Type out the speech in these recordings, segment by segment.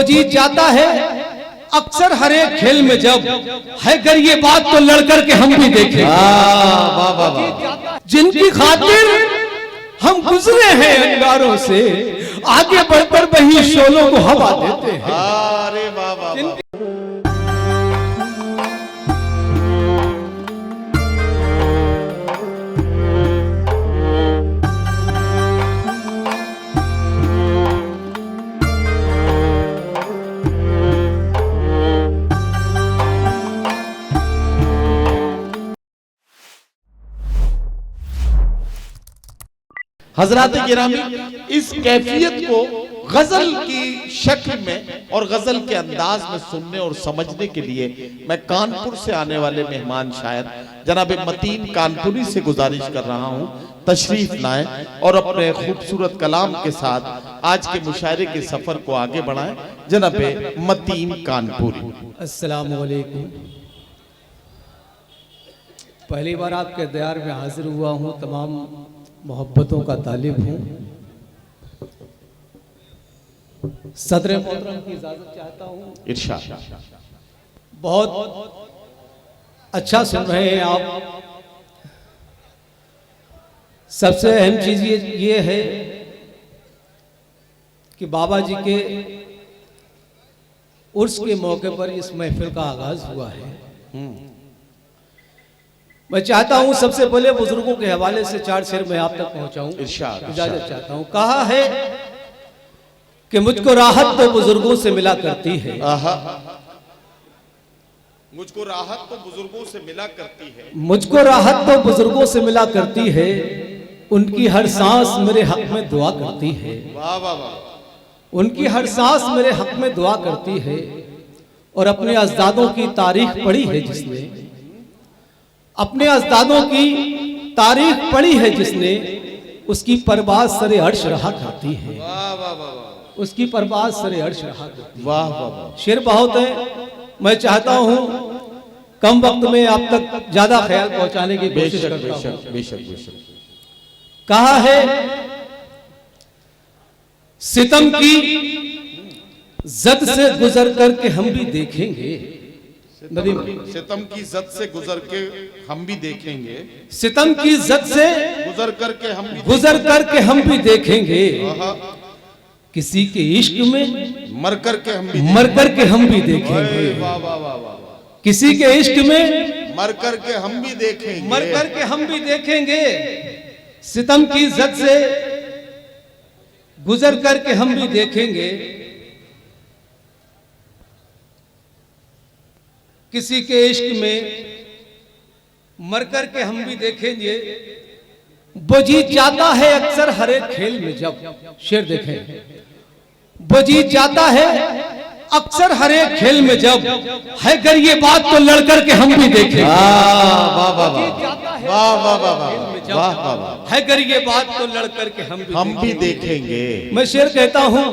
जीत जाता है अक्सर हर एक खेल में, जब है कर ये बात तो लड़कर के हम भी देखें। जिनकी खातिर हम गुजरे हैं अंगारों से, आगे बढ़कर वही शोलों को हवा देते हैं। अरे वाह। हजरात गिरामी, इस कैफियत को गजल की शक्ल में और गजल के अंदाज में सुनने और समझने के लिए मैं कानपुर से आने वाले मेहमान शायर जनाब मतीन कानपुरी से गुजारिश कर रहा हूं, तशरीफ लाएं और अपने खूबसूरत कलाम के साथ आज के मुशायरे के सफर को आगे बढ़ाएं। जनाब मतीन कानपुरी। अस्सलाम वालेकुम। पहली बार आपके दयार में हाजिर हुआ हूं, तमाम मोहब्बतों का तालिब हूँ। सदर मोहतरम की इजाजत चाहता हूँ। इरशाद। बहुत अच्छा सुन रहे हैं आप। सबसे अहम चीज ये है कि बाबा जी के उर्स के मौके पर इस महफिल का आगाज हुआ है। मैं चाहता हूं सबसे पहले बुजुर्गों के हवाले से 4 शेर मैं आप तक पहुंचाऊं। इजाजत चाहता हूं। कहा है कि मुझको राहत तो बुजुर्गों से मिला करती है। मुझको राहत तो बुजुर्गों से मिला करती है। मुझको राहत तो बुजुर्गों से मिला करती है। उनकी हर सांस मेरे हक में दुआ करती है। वाह वाह वाह। उनकी हर सांस मेरे हक में दुआ करती है। और अपने अजदादों की तारीख पढ़ी है जिसने, अपने अजदादों की तारीख पढ़ी है जिसने, उसकी परवाज़ सरे अर्श रहा करती है। वाह वाह वाह। उसकी परवाज़ सरे अर्श रहा करती है। वाह वाह वाह। शेर बहुत है। मैं चाहता हूं कम वक्त में आप तक ज्यादा ख्याल पहुंचाने की कोशिश करता हूं। बेशक। कहा है सितम की जद से गुजर करके हम भी देखेंगे। सितम की जद से गुजर के हम भी देखेंगे। सितम की जद से गुजर करके हम भी देखेंगे। किसी के इश्क में मर करके हम भी देखेंगे। वाह वाह वाह वाह। किसी के इश्क में मर करके हम भी देखेंगे। सितम की जद से गुजर करके हम भी देखेंगे। किसी के इश्क में मर कर के हम भी देखेंगे। वो जीत जाता है अक्सर हर एक खेल में, जब शेर देखें, वो जीत जाता है अक्सर हर एक खेल में, जब है कर ये बात तो लड़ कर के हम भी देखेंगे। है कर ये बात तो लड़ कर के हम भी देखेंगे। मैं शेर कहता हूं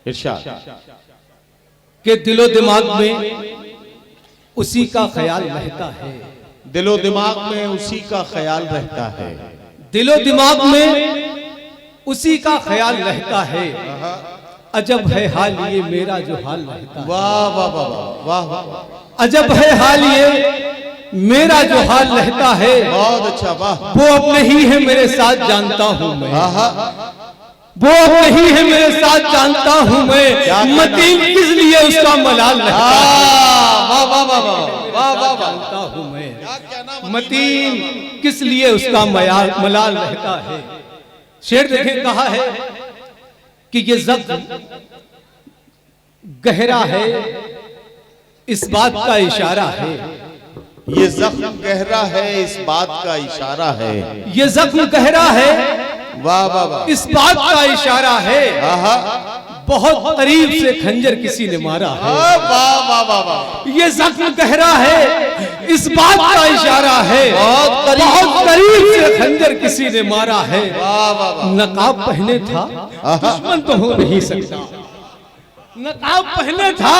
इरशाद कि दिलो दिमाग में उसी का ख्याल रहता है। दिलो दिमाग में उसी का ख्याल रहता है। दिलो दिमाग में उसी का ख्याल रहता है। अजब है हाल ये मेरा जो हाल रहता है। वाह वाह वाह वाह वाह। अजब है हाल ये मेरा जो हाल रहता है। बहुत अच्छा। वाह। वो अब नहीं है मेरे साथ जानता हूं मैं। वो अब नहीं है मेरे साथ जानता हूं मैं। मतीन किस लिए उसका मलाल रहता है। जानता हूं मैं मतीन किस लिए उसका मलाल रहता है। शेर देखें। कहा है कि ये जख्म गहरा है, इस बात का इशारा है। ये जख्म गहरा है, इस बात का इशारा है। ये जख्म गहरा है, वाह वाह वाह, इस बात का इशारा है। बहुत करीब से खंजर किसी ने मारा है। वाह वाह वाह वाह। ये जख्म गहरा है, इस बात का इशारा है। बहुत करीब से खंजर किसी ने मारा है। नकाब पहने था दुश्मन तो हो नहीं सकता। नकाब पहने था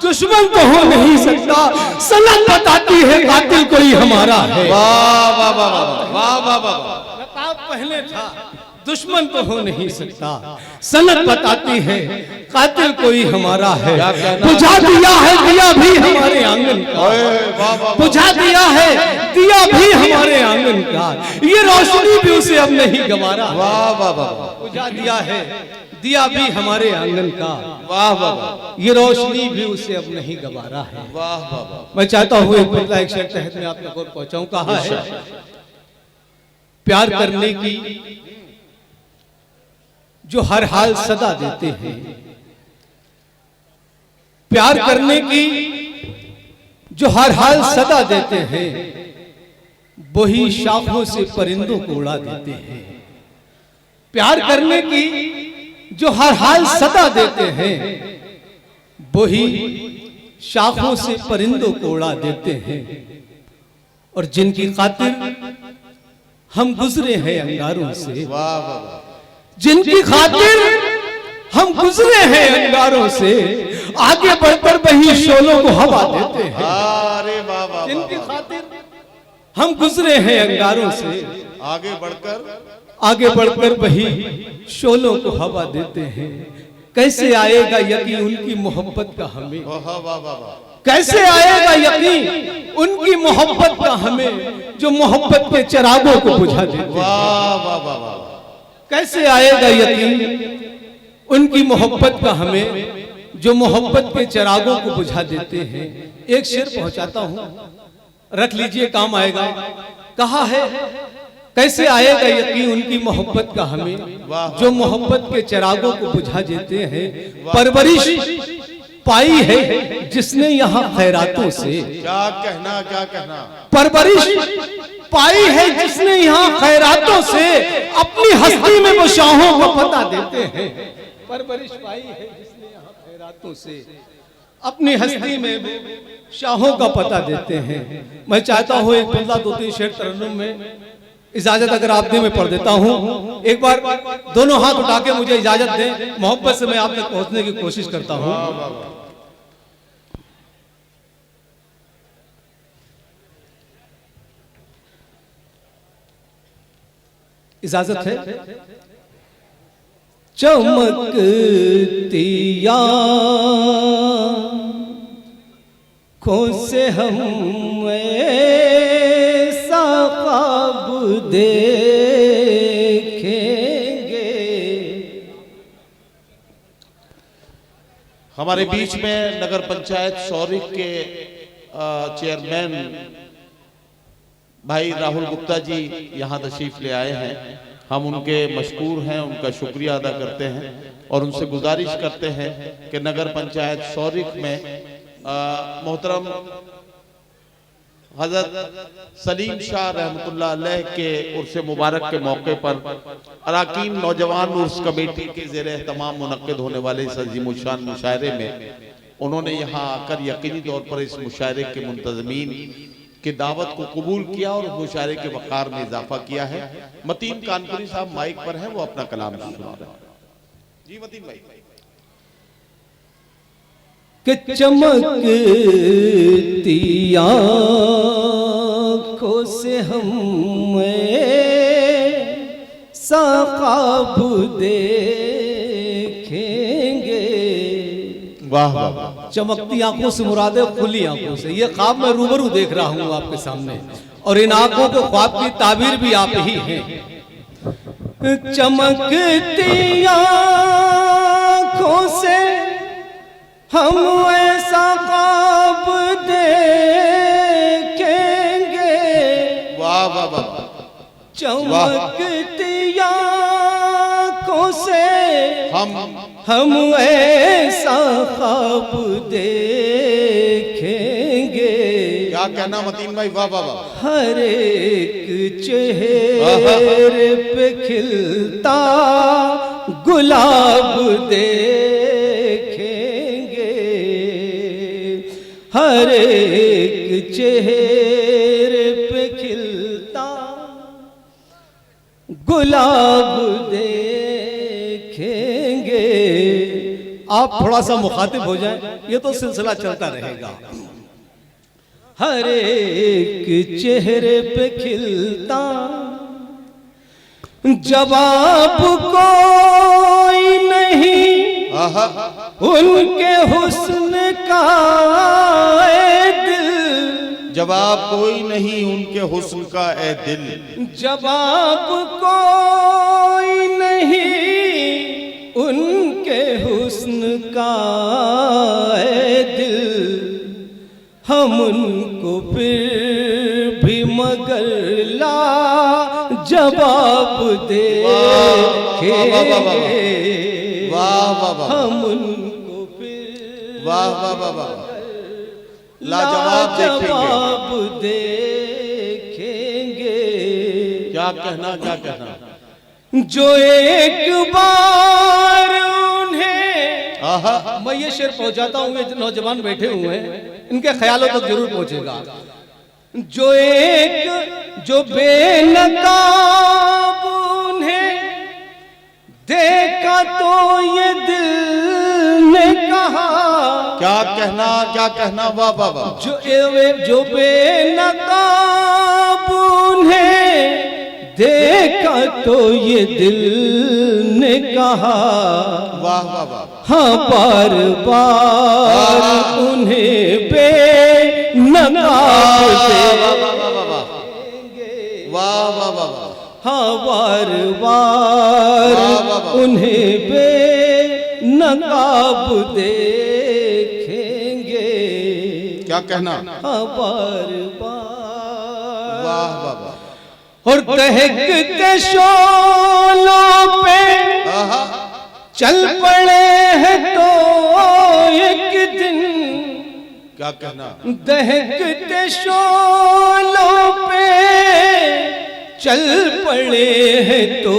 दुश्मन तो हो नहीं सकता। सनद बताती है कातिल कोई हमारा है। वाह वाह वाह वाह वाह वाह। नकाब पहने था दुश्मन तो हो नहीं सकता। सनद बताती है कातिल कोई हमारा है। बुझा दिया है दिया भी हमारे आंगन का, बुझा दिया है दिया भी हमारे आंगन का, ये रोशनी भी उसे अब नहीं गंवारा। वाह वाह वाह, बुझा दिया है दिया भी हमारे आंगन का, वाह वाह, ये रोशनी भी उसे अब नहीं गंवारा है। वाह वाह। मैं चाहता हूँ एक बदला एक शेर तहत में आप तक और पहुंचाऊं। कहा है प्यार करने की जो हर हाल सदा देते हैं, प्यार करने की जो हर हाल सदा देते हैं, वही शाखों से परिंदों को उड़ा देते हैं। प्यार करने की जो हर हाल सदा देते हैं, वही शाखों से परिंदों को उड़ा देते हैं। और जिनकी खातिर हम गुजरे हैं अंगारों से, वाह वाह, जिनकी खातिर हम गुजरे हैं अंगारों से, आगे बढ़कर वही शोलों को हवा देते हैं। अरे वाह वाह, जिनकी खातिर हम गुजरे हैं अंगारों से, आगे बढ़कर वही शोलों को हवा देते हैं। कैसे आएगा यकीन उनकी मोहब्बत का हमें, कैसे आएगा यकीन उनकी मोहब्बत का हमें, जो मोहब्बत के चिरागों को बुझा देते हैं। वाह वाह वाह वाह, कैसे आएगा यकीन उनकी मोहब्बत का हमें, जो मोहब्बत के चिरागों को बुझा देते हैं। एक शेर पहुंचाता हूं, रख लीजिए काम आएगा। कहा है कैसे आएगा यकीन उनकी मोहब्बत का हमें, जो मोहब्बत के चिरागों को बुझा देते हैं। परवरिश पाई है जिसने यहाँ खैरातों से, क्या कहना क्या कहना, परवरिश पाई है जिसने यहाँ खैरातों से, अपनी हस्ती में वो शाहों को पता देते हैं। परवरिश पाई है जिसने यहाँ खैरातों से, अपनी हस्ती में वो शाहों का पता देते हैं। मैं चाहता हूँ एक बंदा दो तीन शेर तरन्नुम में इजाजत अगर आप दे मैं पढ़ देता हूँ। एक बार दोनों हाथ उठा के मुझे इजाजत दें, मोहब्बत से मैं आप तक पहुंचने की कोशिश करता हूँ। इजाजत है। चमकती आँखों से हम ऐसा ख्वाब देखेंगे। हमारे बीच में नगर पंचायत सौरिक के चेयरमैन भाई राहुल गुप्ता जी यहाँ तशरीफ ले आए हैं। हम उनके मशकूर हैं, उनका शुक्रिया अदा करते हैं और उनसे गुजारिश करते हैं कि नगर पंचायत सौरिक में मोहतरम हजरत सलीम शाह रहमतुल्लाह अलैह के उर्स मुबारक के मौके पर अराकीन नौजवान उर्स कमेटी के ज़ेर एहतमाम मुनक्किद होने वाले इस अज़ीम शान मुशायरे में उन्होंने यहाँ आकर यकीनी तौर पर इस मुशायरे के मुंतज़मीन की दावत को कबूल किया और मुशायरे के वक़ार में इजाफा किया है। मतीन कानपुरी साहब माइक पर हैं, वो अपना कलाम सुना रहे हैं। जी मतीन भाई। कि चमकती आँखों से हम ऐसा ख्वाब देखेंगे। वाह वाह वाह, चमकती आंखों से मुराद है खुली आंखों से। ये ख्वाब मैं रूबरू देख रहा हूं आपके सामने, और इन आंखों के ख्वाब की ताबीर भी आप ही हैं। चमकती आंखों से हम ऐसा ख्वाब देखेंगे। वाह वाह वाह, चमकती आंखों से हम ऐसा ख्वाब देखेंगे। क्या कहना मतीन भाई, वाह वाह वाह। हर एक चेहरे पे खिलता गुलाब देखेंगे। हर एक चेहरे पे खिलता गुलाब देखेंगे। आप थोड़ा सा मुखातिब हो जाए, ये तो सिलसिला चलता रहेगा। हर एक चेहरे पे खिलता जवाब कोई नहीं उनके हुस्न का ए दिल, जवाब कोई नहीं उनके हुस्न का ए दिल, जवाब कोई नहीं उनके हुस्न का ए दिल, हम उनको फिर भी मगर ला जवाब दे हम उनको फिर वाह वाह वाह वाह लाजवाब देखेंगे। क्या कहना क्या कहना, जो एक बार उन्हें, मैं ये शेर पहुंचाता हूँ, ये नौजवान बैठे हुए हैं इनके ख्यालों तक जरूर पहुंचेगा। जो बेनकाब उन्हें देखा तो ये दिल ने कहा, क्या कहना वाह वाह वाह, जो बेनकाब उन्हें देखा तो ये दिल ने कहा, वाह वाह वाह, हाँ बार बार उन्हें बेनकाब देखेंगे, वाह वाह वाह, हाँ बार बार उन्हें बेनकाब देखेंगे। क्या कहना, हाँ बार बार, वाह वाह वाह, और दहकते शोलों पे चल पड़े हैं तो एक दिन, क्या कहना, दहकते शोलों पे चल पड़े हैं तो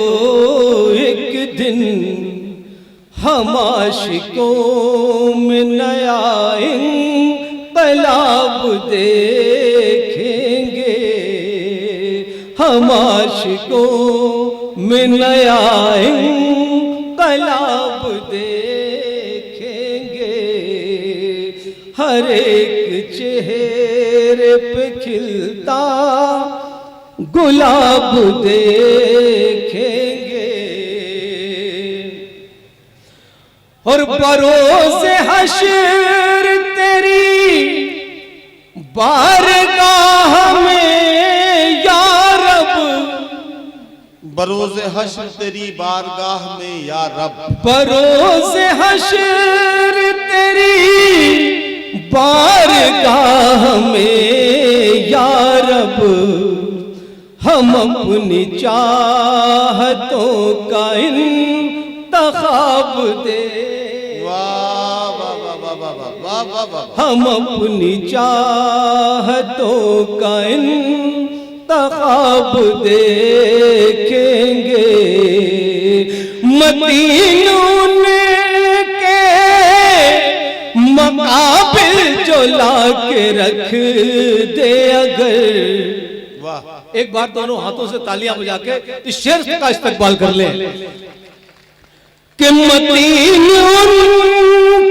एक दिन, हम आशिकों में नया इंकलाब देखेंगे, हम आशिकों में नया इंकलाब देखेंगे, हर एक चेहरे पे खिलता गुलाब देखेंगे, और बरोज़े हश्र तेरी बारगाह में या रब, बरोज़े हश्र तेरी बारगाह में या रब, बरोज़े हश्र तेरी बारगाह में या रब, हम अपनी चाहतों का इंतखाब दे, हम अपनी चाहतों का इंतखाब देखेंगे, मदीनों के मकाबिल जो ला के रख दे अगर, एक बार दोनों हाथों से तालियां बजा के इस शेर का इस्तकबाल कर ले कि मदीनों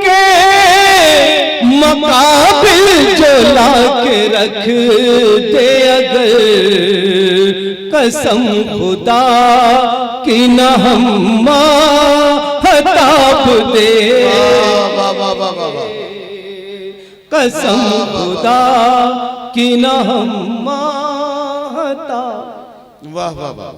के मकाबिल जो ला के रख दे अगर, कसम खुदा की न हम महताब दे, कसम खुदा की न हम महताब, वाह वाह वाह।